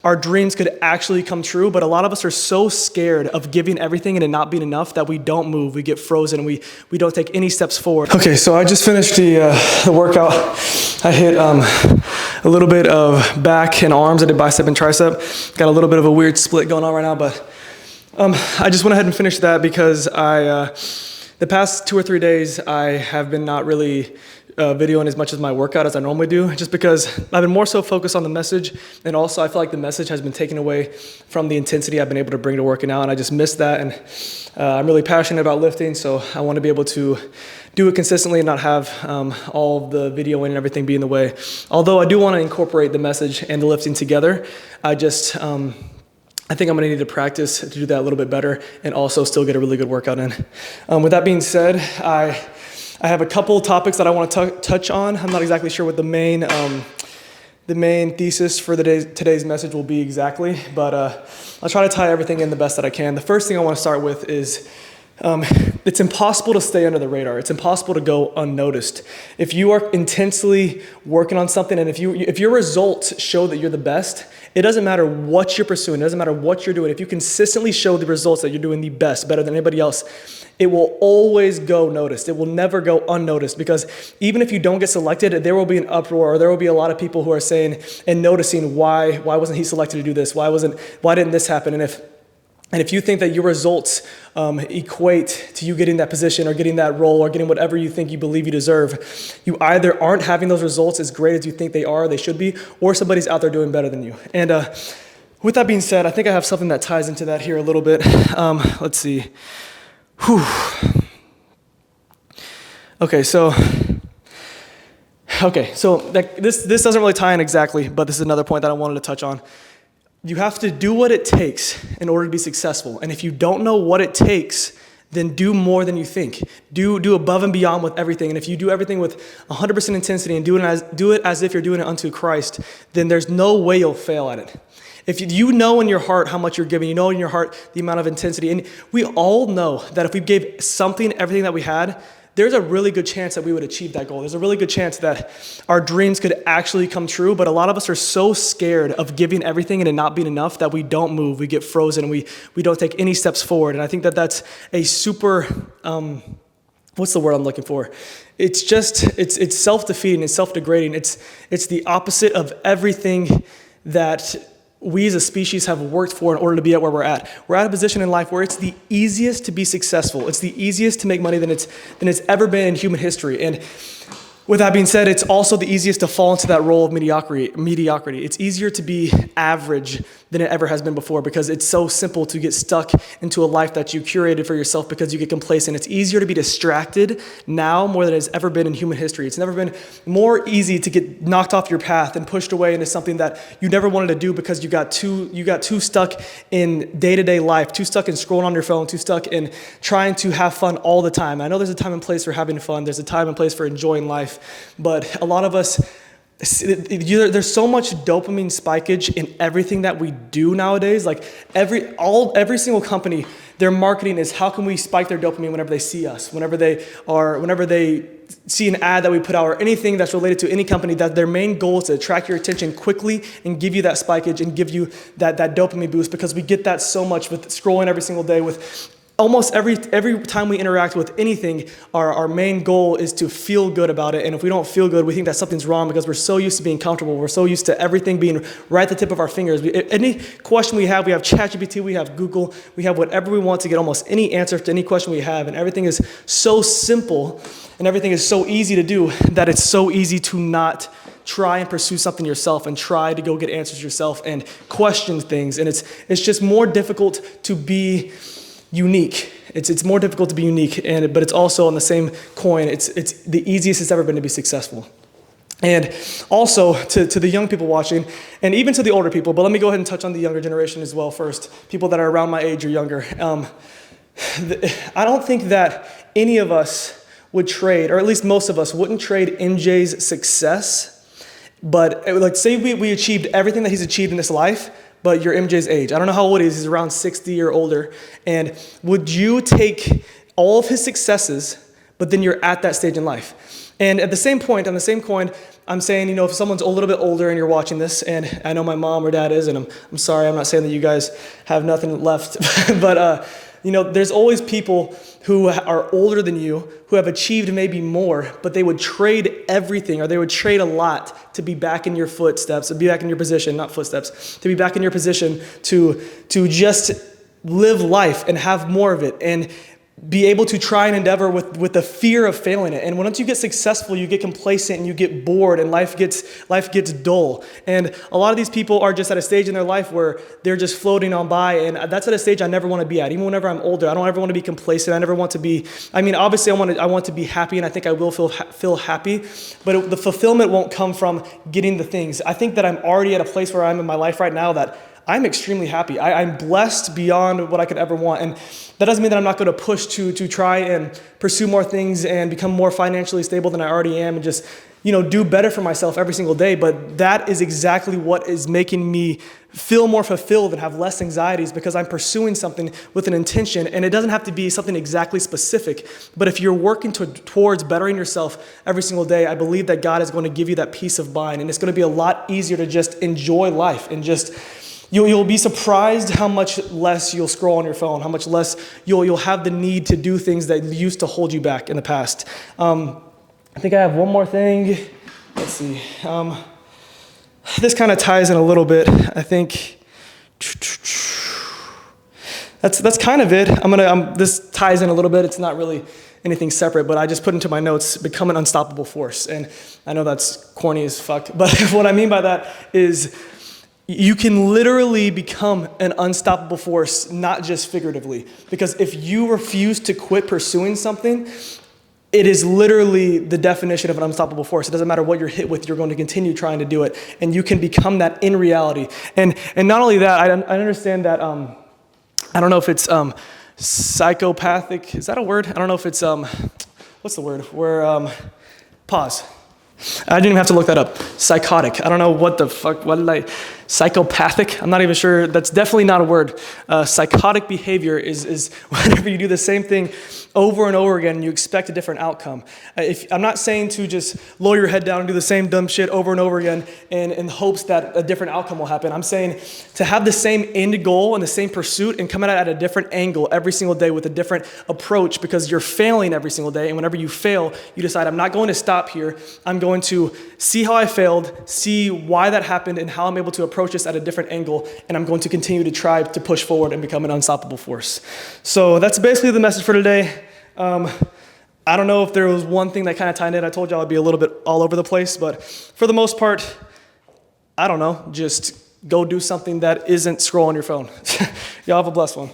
our dreams could actually come true, but a lot of us are so scared of giving everything and it not being enough that we don't move, we get frozen, and we don't take any steps forward. Okay, so I just finished the workout. I hit a little bit of back and arms. I did bicep and tricep. Got a little bit of a weird split going on right now, but I just went ahead and finished that because the past 2 or 3 days, I have been not really videoing as much as my workout as I normally do, just because I've been more so focused on the message, and also I feel like the message has been taken away from the intensity I've been able to bring to working out, and I just missed that. And I'm really passionate about lifting, so I want to be able to do it consistently and not have all of the videoing and everything be in the way. Although I do want to incorporate the message and the lifting together, I think I'm going to need to practice to do that a little bit better and also still get a really good workout in. With that being said, I have a couple topics that I want to touch on. I'm not exactly sure what the main thesis for today's message will be exactly, but I'll try to tie everything in the best that I can. The first thing I want to start with is it's impossible to stay under the radar. It's impossible to go unnoticed. If you are intensely working on something, and if your results show that you're the best, it doesn't matter what you're pursuing. It doesn't matter what you're doing. If you consistently show the results that you're doing the best, better than anybody else, it will always go noticed. It will never go unnoticed, because even if you don't get selected, there will be an uproar, or there will be a lot of people who are saying and noticing why wasn't he selected to do this? Why didn't this happen? And if you think that your results equate to you getting that position or getting that role or getting whatever you think you believe you deserve, you either aren't having those results as great as you think they should be, or somebody's out there doing better than you. And with that being said, I think I have something that ties into that here a little bit. Let's see. Whew. Okay, so this doesn't really tie in exactly, but this is another point that I wanted to touch on. You have to do what it takes in order to be successful. And if you don't know what it takes, then do more than you think. Do above and beyond with everything. And if you do everything with 100% intensity and do it as if you're doing it unto Christ, then there's no way you'll fail at it. If you know in your heart how much you're giving, you know in your heart the amount of intensity, and we all know that if we gave something, everything that we had, there's a really good chance that we would achieve that goal. There's a really good chance that our dreams could actually come true, but a lot of us are so scared of giving everything and it not being enough that we don't move, we get frozen, and we don't take any steps forward. And I think that that's a super, what's the word I'm looking for? It's self-defeating, it's self-degrading. It's the opposite of everything that we as a species have worked for in order to be at where we're at. We're at a position in life where it's the easiest to be successful. It's the easiest to make money than it's ever been in human history. And with that being said, it's also the easiest to fall into that role of mediocrity. It's easier to be average than it ever has been before, because it's so simple to get stuck into a life that you curated for yourself because you get complacent. It's easier to be distracted now more than it's ever been in human history. It's never been more easy to get knocked off your path and pushed away into something that you never wanted to do because you got too stuck in day-to-day life, too stuck in scrolling on your phone, too stuck in trying to have fun all the time. I know there's a time and place for having fun. There's a time and place for enjoying life, but a lot of us, there's so much dopamine spikeage in everything that we do nowadays. Like every single company, their marketing is how can we spike their dopamine whenever they see us, whenever they see an ad that we put out, or anything that's related to any company, that their main goal is to attract your attention quickly and give you that spikeage and give you that dopamine boost, because we get that so much with scrolling every single day. With almost every time we interact with anything, our main goal is to feel good about it. And if we don't feel good, we think that something's wrong because we're so used to being comfortable. We're so used to everything being right at the tip of our fingers. Any question we have ChatGPT, we have Google, we have whatever we want to get almost any answer to any question we have. And everything is so simple and everything is so easy to do that it's so easy to not try and pursue something yourself and try to go get answers yourself and question things. And it's just more difficult to be unique. It's more difficult to be unique, but it's also on the same coin, it's the easiest it's ever been to be successful. And also to the young people watching, and even to the older people, but let me go ahead and touch on the younger generation as well first, people that are around my age or younger. I don't think that any of us would trade, or at least most of us wouldn't trade MJ's success, but like say we achieved everything that he's achieved in this life, but you're MJ's age. I don't know how old he is. He's around 60 or older. And would you take all of his successes, but then you're at that stage in life? And at the same point, on the same coin, I'm saying, if someone's a little bit older and you're watching this, and I know my mom or dad is, and I'm sorry, I'm not saying that you guys have nothing left, but there's always people who are older than you, who have achieved maybe more, but they would trade everything, or they would trade a lot to be back in your footsteps, to be back in your position, not footsteps, to be back in your position to just live life and have more of it, and be able to try and endeavor with the fear of failing it. And once you get successful, you get complacent and you get bored, and life gets dull. And a lot of these people are just at a stage in their life where they're just floating on by, and that's at a stage I never want to be at. Even whenever I'm older, I don't ever want to be complacent. I never want to be, obviously I want to be happy, and I think I will feel happy, but the fulfillment won't come from getting the things. I think that I'm already at a place where I'm in my life right now that I'm extremely happy. I'm blessed beyond what I could ever want. And that doesn't mean that I'm not going to push to try and pursue more things and become more financially stable than I already am, and just, do better for myself every single day. But that is exactly what is making me feel more fulfilled and have less anxieties, because I'm pursuing something with an intention. And it doesn't have to be something exactly specific. But if you're working towards bettering yourself every single day, I believe that God is going to give you that peace of mind. And it's going to be a lot easier to just enjoy life, and just You'll be surprised how much less you'll scroll on your phone, how much less you'll have the need to do things that used to hold you back in the past. I think I have one more thing. Let's see. This kind of ties in a little bit. I think that's kind of it. This ties in a little bit. It's not really anything separate, but I just put into my notes, become an unstoppable force. And I know that's corny as fuck, but what I mean by that is, you can literally become an unstoppable force, not just figuratively. Because if you refuse to quit pursuing something, it is literally the definition of an unstoppable force. It doesn't matter what you're hit with, you're going to continue trying to do it. And you can become that in reality. And not only that, I understand that, I don't know if it's psychopathic. Is that a word? I don't know if it's, what's the word? Pause. I didn't even have to look that up. Psychotic. I don't know what the fuck, psychopathic? I'm not even sure. That's definitely not a word. Psychotic behavior is whenever you do the same thing over and over again and you expect a different outcome. I'm not saying to just lower your head down and do the same dumb shit over and over again in hopes that a different outcome will happen. I'm saying to have the same end goal and the same pursuit and come at it at a different angle every single day with a different approach, because you're failing every single day. And whenever you fail, you decide, I'm not going to stop here. I'm going to see how I failed, see why that happened, and how I'm able to approach this at a different angle, and I'm going to continue to try to push forward and become an unstoppable force. So that's basically the message for today. I don't know if there was one thing that kind of tied in. I told you I would be a little bit all over the place, but for the most part, I don't know, just go do something that isn't scrolling your phone. Y'all have a blessed one.